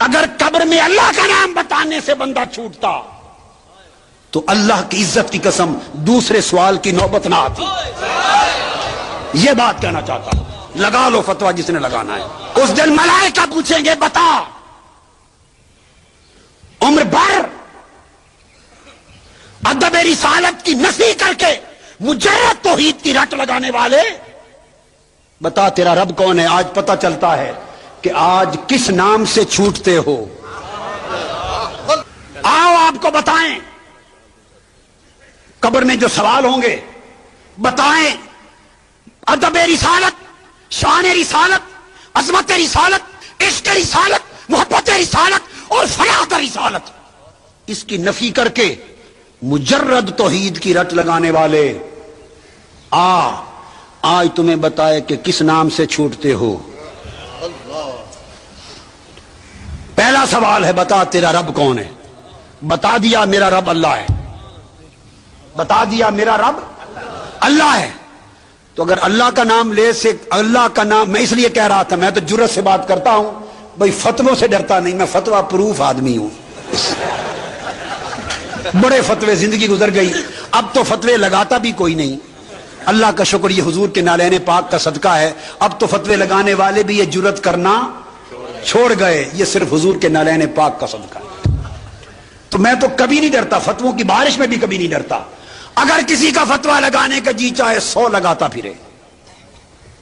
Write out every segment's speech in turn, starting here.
اگر قبر میں اللہ کا نام بتانے سے بندہ چھوٹتا تو اللہ کی عزت کی قسم دوسرے سوال کی نوبت نہ آتی. یہ بات کہنا چاہتا ہوں. لگا لو فتویٰ جس نے لگانا ہے. اس دن ملائکہ پوچھیں گے بتا عمر بھر ادب رسالت کی نفی کر کے مجرد توحید کی رٹ لگانے والے، بتا تیرا رب کون ہے. آج پتہ چلتا ہے کہ آج کس نام سے چھوٹتے ہو. آؤ آپ کو بتائیں، قبر میں جو سوال ہوں گے بتائیں ادب رسالت، شان رسالت، عظمت رسالت، عشق رسالت، محبت رسالت اور فلاح رسالت، اس کی نفی کر کے مجرد توحید کی رٹ لگانے والے آج تمہیں بتائے کہ کس نام سے چھوٹتے ہو. پہلا سوال ہے بتا تیرا رب کون ہے. بتا دیا میرا رب اللہ ہے. بتا دیا میرا رب اللہ ہے. تو اگر اللہ کا نام لے سے اللہ کا نام، میں اس لیے کہہ رہا تھا، میں تو جرت سے بات کرتا ہوں بھائی، فتووں سے ڈرتا نہیں، میں فتویٰ پروف آدمی ہوں. بڑے فتوے زندگی گزر گئی، اب تو فتوے لگاتا بھی کوئی نہیں. اللہ کا شکر یہ حضور کے نالین پاک کا صدقہ ہے، اب تو فتوے لگانے والے بھی یہ جرت کرنا چھوڑ گئے. یہ صرف حضور کے نالین پاک کا صدقہ ہے. تو میں تو کبھی نہیں ڈرتا، فتووں کی بارش میں بھی کبھی نہیں ڈرتا. اگر کسی کا فتویٰ لگانے کا جی چاہے 100 لگاتا پھرے،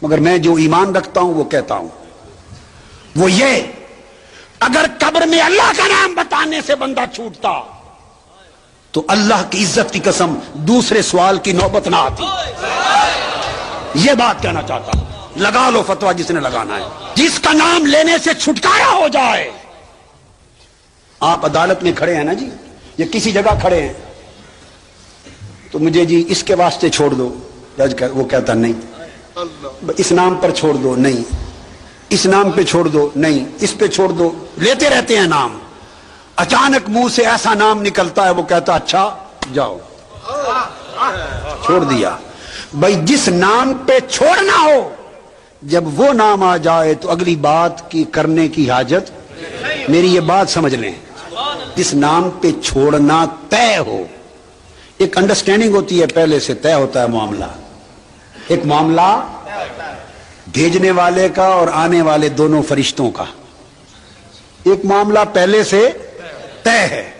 مگر میں جو ایمان رکھتا ہوں وہ کہتا ہوں، وہ یہ اگر قبر میں اللہ کا نام بتانے سے بندہ چھوٹتا تو اللہ کی عزت کی قسم دوسرے سوال کی نوبت نہ آتی. یہ بات کہنا چاہتا ہوں. لگا لو فتویٰ جس نے لگانا ہے. جس کا نام لینے سے چھٹکارا ہو جائے. آپ عدالت میں کھڑے ہیں نا جی، یا کسی جگہ کھڑے ہیں، تو مجھے جی اس کے واسطے چھوڑ دو، جج وہ کہتا نہیں، اس نام پر چھوڑ دو، نہیں، اس نام پہ چھوڑ دو، نہیں، اس پہ چھوڑ دو. لیتے رہتے ہیں نام. اچانک منہ سے ایسا نام نکلتا ہے وہ کہتا اچھا جاؤ، چھوڑ دیا. بھائی جس نام پہ چھوڑنا ہو جب وہ نام آ جائے تو اگلی بات کی کرنے کی حاجت. میری یہ بات سمجھ لیں، جس نام پہ چھوڑنا طے ہو، ایک انڈرسٹینڈنگ ہوتی ہے، پہلے سے طے ہوتا ہے معاملہ. ایک معاملہ بھیجنے والے کا اور آنے والے دونوں فرشتوں کا، ایک معاملہ پہلے سے طے ہے.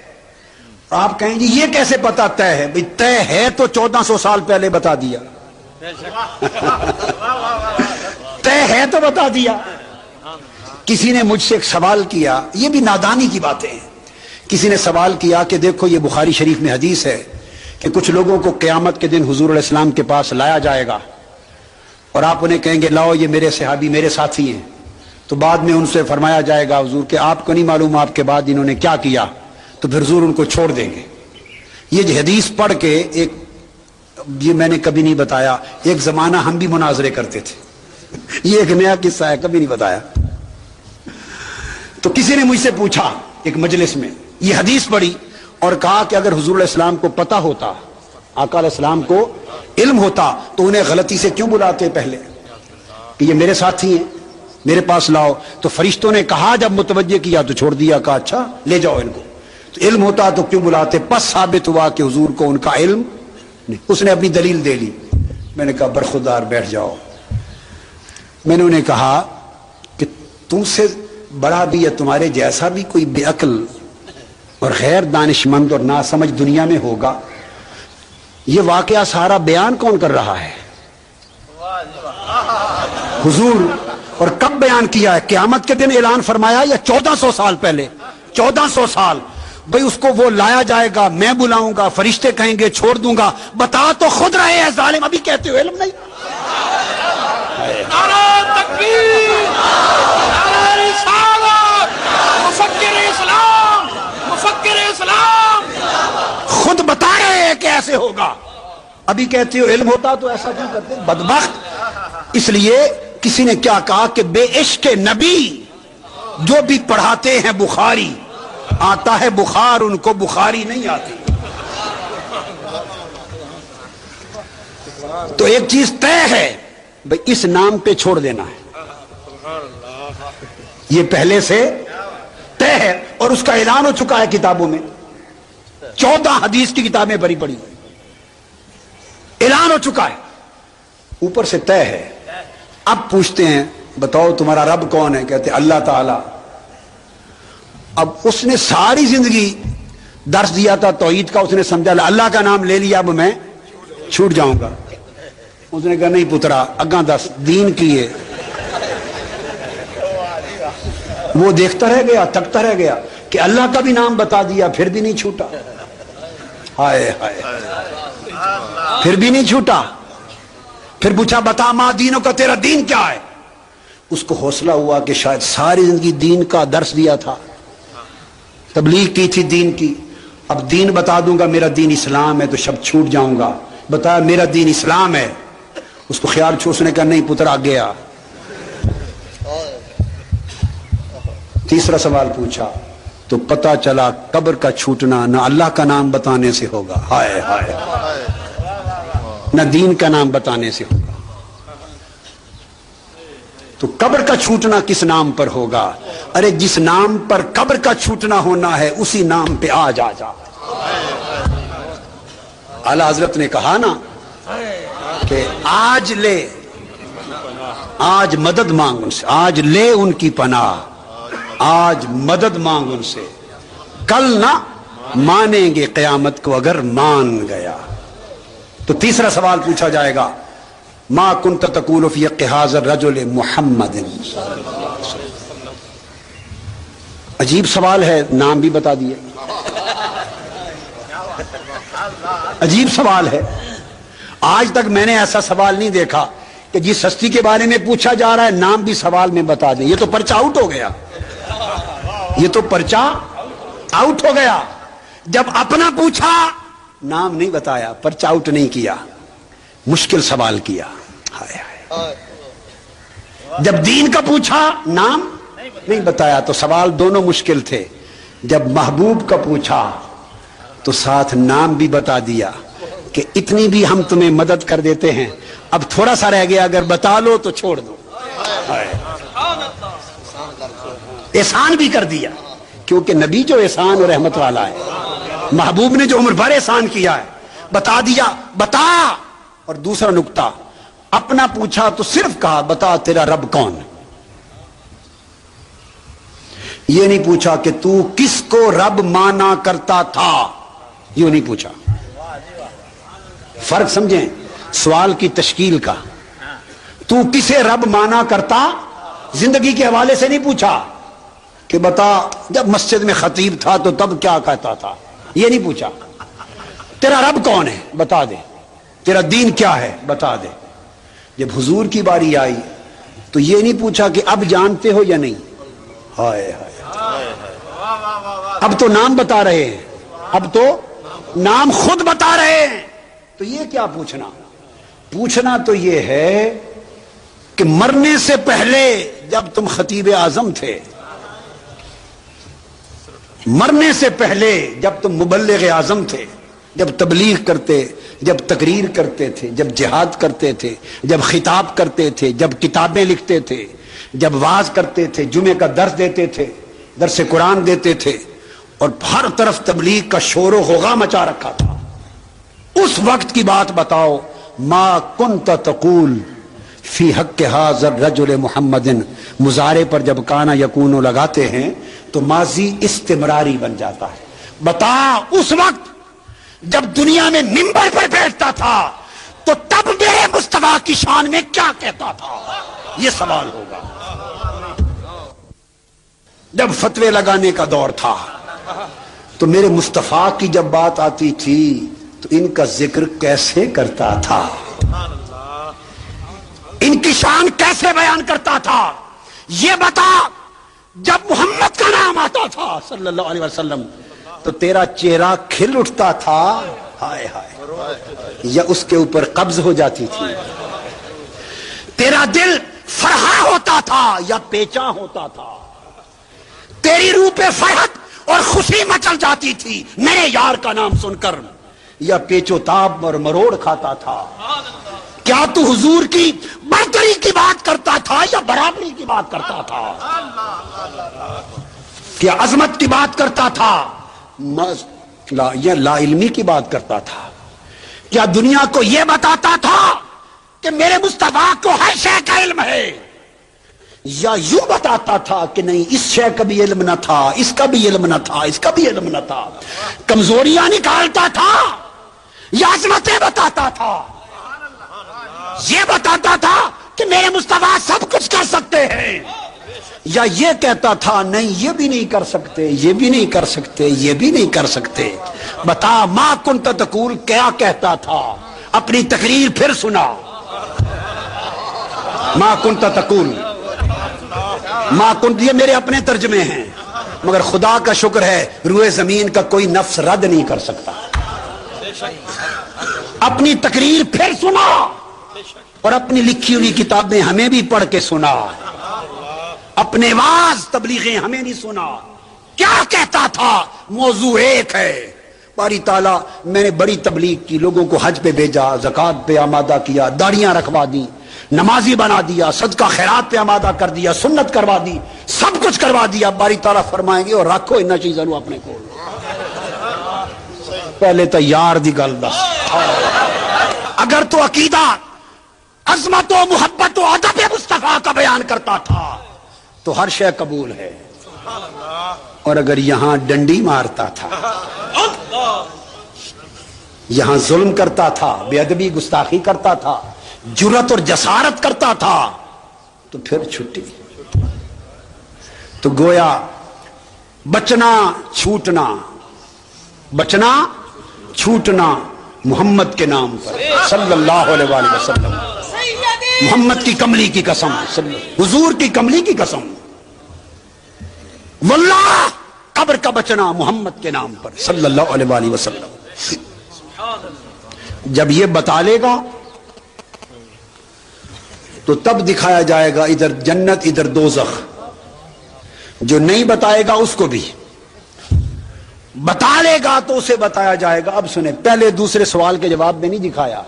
آپ کہیں گے یہ کیسے پتا طے ہے؟ بھئی طے ہے تو 1400 سال پہلے بتا دیا. طے ہے تو بتا دیا. کسی نے مجھ سے ایک سوال کیا، یہ بھی نادانی کی باتیں ہیں. کسی نے سوال کیا کہ دیکھو یہ بخاری شریف میں حدیث ہے کہ کچھ لوگوں کو قیامت کے دن حضور علیہ السلام کے پاس لایا جائے گا اور آپ انہیں کہیں گے لاؤ یہ میرے صحابی میرے ساتھی ہیں. تو بعد میں ان سے فرمایا جائے گا حضور کہ آپ کو نہیں معلوم آپ کے بعد انہوں نے کیا کیا، تو پھر حضور ان کو چھوڑ دیں گے. یہ جو حدیث پڑھ کے ایک، یہ میں نے کبھی نہیں بتایا، ایک زمانہ ہم بھی مناظرے کرتے تھے. یہ ایک نیا قصہ ہے، کبھی نہیں بتایا. تو کسی نے مجھ سے پوچھا ایک مجلس میں، یہ حدیث پڑھی اور کہا کہ اگر حضور علیہ السلام کو پتہ ہوتا، آقا علیہ السلام کو علم ہوتا، تو انہیں غلطی سے کیوں بلاتے پہلے کہ یہ میرے ساتھی ہیں میرے پاس لاؤ. تو فرشتوں نے کہا جب متوجہ کیا تو چھوڑ دیا، کہا اچھا لے جاؤ ان کو. تو علم ہوتا تو کیوں بلاتے؟ پس ثابت ہوا کہ حضور کو ان کا علم نہیں. اس نے اپنی دلیل دے لی. میں نے کہا برخودار بیٹھ جاؤ. میں نے انہیں کہا کہ تم سے بڑا بھی یا تمہارے جیسا بھی کوئی بے عقل اور غیر دانش مند اور ناسمجھ دنیا میں ہوگا. یہ واقعہ سارا بیان کون کر رہا ہے؟ حضور. اور کب بیان کیا ہے؟ قیامت کے دن اعلان فرمایا یا 1400 سال پہلے؟ 1400 سال. بھئی اس کو وہ لایا جائے گا، میں بلاؤں گا، فرشتے کہیں گے چھوڑ دوں گا. بتا تو خود رہے ہیں ظالم، ابھی کہتے ہو علم نہیں. نعرہ تکبیر، نعرہ رسالت، مفکر اسلام، مفکر اسلام. خود بتا رہے ہیں کہ ایسے ہوگا، ابھی کہتے ہو علم ہوتا تو ایسا کیوں کرتے؟ بدبخت. اس لیے کسی نے کیا کہا کہ بے عشق نبی جو بھی پڑھاتے ہیں بخاری، آتا ہے بخار ان کو بخاری نہیں آتی. تو ایک چیز طے ہے بھئی اس نام پہ چھوڑ دینا ہے، یہ پہلے سے طے اور اس کا اعلان ہو چکا ہے کتابوں میں. 14 حدیث کی کتابیں بھری پڑی, اعلان ہو چکا ہے, اوپر سے طے ہے. اب پوچھتے ہیں بتاؤ تمہارا رب کون ہے؟ کہتے اللہ تعالی. اب اس نے ساری زندگی درس دیا تھا توحید کا, اس نے سمجھا اللہ کا نام لے لیا اب میں چھوٹ جاؤں گا. اس نے کہا نہیں پترا اگاں دس دین کی ہے. وہ دیکھتا رہ گیا, تکتا رہ گیا کہ اللہ کا بھی نام بتا دیا پھر بھی نہیں چھوٹا. ہائے ہائے, پھر بھی نہیں چھوٹا. پھر پوچھا بتا ماں دینوں کا تیرا دین کیا ہے؟ اس کو حوصلہ ہوا کہ شاید ساری زندگی دین کا درس دیا تھا, تبلیغ کی تھی دین کی, اب دین بتا دوں گا میرا دین اسلام ہے تو شب چھوٹ جاؤں گا. بتا میرا دین اسلام ہے. اس کو خیال چھو, اس نے کہا نہیں پتر آ گیا. تیسرا سوال پوچھا تو پتا چلا قبر کا چھوٹنا نہ اللہ کا نام بتانے سے ہوگا, ہائے ہائے, نہ دین کا نام بتانے سے ہوگا. تو قبر کا چھوٹنا کس نام پر ہوگا؟ ارے جس نام پر قبر کا چھوٹنا ہونا ہے اسی نام پہ آج آ جا. اعلی حضرت نے کہا نا کہ آج لے, آج مدد مانگ ان سے, آج لے ان کی پناہ, آج مدد مانگ ان سے, کل نہ مانیں گے قیامت کو اگر مان گیا. تو تیسرا سوال پوچھا جائے گا ما کنت تقول فی حق ھذا الرجل محمد. عجیب سوال ہے, نام بھی بتا دیے. عجیب سوال ہے. آج تک میں نے ایسا سوال نہیں دیکھا کہ جس ہستی کے بارے میں پوچھا جا رہا ہے نام بھی سوال میں بتا دیں. یہ تو پرچہ آؤٹ ہو گیا, یہ تو پرچہ آؤٹ ہو گیا. جب اپنا پوچھا نام نہیں بتایا, پرچہ آؤٹ نہیں کیا, مشکل سوال کیا. ہائے ہائے. جب دین کا پوچھا نام نہیں بتایا تو سوال دونوں مشکل تھے. جب محبوب کا پوچھا تو ساتھ نام بھی بتا دیا کہ اتنی بھی ہم تمہیں مدد کر دیتے ہیں, اب تھوڑا سا رہ گیا, اگر بتا لو تو چھوڑ دو. احسان بھی کر دیا, کیونکہ نبی جو احسان اور رحمت والا ہے, محبوب نے جو عمر بھر احسان کیا ہے, بتا دیا. بتا. اور دوسرا نکتہ, اپنا پوچھا تو صرف کہا بتا تیرا رب کون ہے. یہ نہیں پوچھا کہ تو کس کو رب مانا کرتا تھا, یوں نہیں پوچھا. فرق سمجھیں سوال کی تشکیل کا. تو کسے رب مانا کرتا, زندگی کے حوالے سے نہیں پوچھا کہ بتا جب مسجد میں خطیب تھا تو تب کیا کہتا تھا, یہ نہیں پوچھا. تیرا رب کون ہے بتا دے, تیرا دین کیا ہے بتا دے. جب حضور کی باری آئی تو یہ نہیں پوچھا کہ اب جانتے ہو یا نہیں. ہائے ہائے, اب تو نام بتا رہے ہیں, اب تو نام خود بتا رہے ہیں. تو یہ کیا پوچھنا؟ پوچھنا تو یہ ہے کہ مرنے سے پہلے جب تم خطیب اعظم تھے, مرنے سے پہلے جب تم مبلغ اعظم تھے, جب تبلیغ کرتے, جب تقریر کرتے تھے, جب جہاد کرتے تھے, جب خطاب کرتے تھے, جب کتابیں لکھتے تھے, جب واعظ کرتے تھے, جمعے کا درس دیتے تھے, درس قرآن دیتے تھے, اور ہر طرف تبلیغ کا شور و غوغا مچا رکھا تھا, اس وقت کی بات بتاؤ. ما کنت تقول فی حق ھذا الرجل محمد. مضارع پر جب کانا یکون لگاتے ہیں تو ماضی استمراری بن جاتا ہے. بتا اس وقت جب دنیا میں منبر پر بیٹھتا تھا تو تب میرے مصطفیٰ کی شان میں کیا کہتا تھا, یہ سوال ہوگا. جب فتوے لگانے کا دور تھا تو میرے مصطفیٰ کی جب بات آتی تھی تو ان کا ذکر کیسے کرتا تھا, ان کی شان کیسے بیان کرتا تھا, یہ بتا. جب محمد کا نام آتا تھا صلی اللہ علیہ وسلم تو تیرا چہرہ کھل اٹھتا تھا, ہائے ہائے, یا اس کے اوپر قبض ہو جاتی تھی. تیرا دل فرحا ہوتا تھا یا پیچا ہوتا تھا. تیری روح پہ فرحت اور خوشی مچل جاتی تھی میرے یار کا نام سن کر, یا پیچو تاب اور مروڑ کھاتا تھا. کیا تو حضور کی برتری کی بات کرتا تھا یا برابری کی بات کرتا تھا؟ کیا عظمت کی بات کرتا تھا یا لا علمی کی بات کرتا تھا؟ کیا دنیا کو یہ بتاتا تھا کہ میرے مصطفیٰ کو ہر شے کا علم ہے، یا یوں بتاتا تھا کہ نہیں اس شے کا بھی علم نہ تھا، اس کا بھی علم نہ تھا، اس کا بھی علم نہ تھا؟ کمزوریاں نکالتا تھا یا عظمتیں بتاتا تھا؟ یہ بتاتا تھا کہ میرے مصطفیٰ سب کچھ کر سکتے ہیں، یا یہ کہتا تھا نہیں یہ بھی نہیں کر سکتے، یہ بھی نہیں کر سکتے، یہ بھی نہیں کر سکتے؟ بتا ما کنت تقول کیا کہتا تھا؟ اپنی تقریر پھر سنا۔ ما کنت تقول، ما کنت یہ میرے اپنے ترجمے ہیں، مگر خدا کا شکر ہے روئے زمین کا کوئی نفس رد نہیں کر سکتا۔ اپنی تقریر پھر سنا اور اپنی لکھی ہوئی کتابیں ہمیں بھی پڑھ کے سنا، اپنے واز تبلیغیں ہمیں نہیں سنا۔ کیا کہتا تھا؟ موضوع ایک ہے۔ باری تعالیٰ میں نے بڑی تبلیغ کی، لوگوں کو حج پہ بھیجا، زکوٰۃ پہ آمادہ کیا، داڑیاں رکھوا دی، نمازی بنا دیا، صدقہ خیرات پہ آمادہ کر دیا، سنت کروا دی، سب کچھ کروا دیا۔ باری تعالیٰ فرمائیں گے اور رکھو ان چیزوں اپنے کو، پہلے تو یار دی گل دس۔ اگر تو عقیدہ عظمت و محبت و ادب مصطفیٰ کا بیان کرتا تھا تو ہر شے قبول ہے، اور اگر یہاں ڈنڈی مارتا تھا، یہاں ظلم کرتا تھا، بے ادبی گستاخی کرتا تھا، جرأت اور جسارت کرتا تھا، تو پھر چھٹی۔ تو گویا بچنا چھوٹنا، بچنا چھوٹنا محمد کے نام پر صلی اللہ علیہ وآلہ وسلم، محمد کی کملی کی قسم، حضور کی کملی کی قسم، واللہ قبر کا بچنا محمد کے نام پر صلی اللہ علیہ وآلہ وسلم۔ جب یہ بتا لے گا تو تب دکھایا جائے گا ادھر جنت ادھر دوزخ۔ جو نہیں بتائے گا اس کو بھی بتا لے گا تو اسے بتایا جائے گا۔ اب سنیں، پہلے دوسرے سوال کے جواب میں نہیں دکھایا،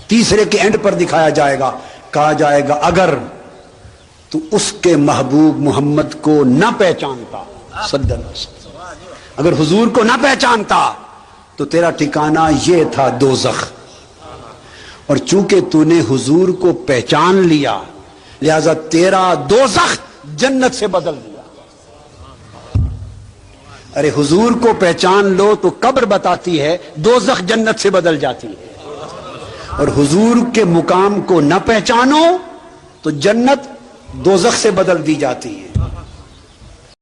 تیسرے کے اینڈ پر دکھایا جائے گا۔ کہا جائے گا اگر تو اس کے محبوب محمد کو نہ پہچانتا صلی اللہ علیہ وسلم، اگر حضور کو نہ پہچانتا تو تیرا ٹھکانہ یہ تھا دوزخ، اور چونکہ تو نے حضور کو پہچان لیا لہذا تیرا دوزخ جنت سے بدل دیا۔ ارے حضور کو پہچان لو تو قبر بتاتی ہے دوزخ جنت سے بدل جاتی ہے، اور حضور کے مقام کو نہ پہچانو تو جنت دوزخ سے بدل دی جاتی ہے۔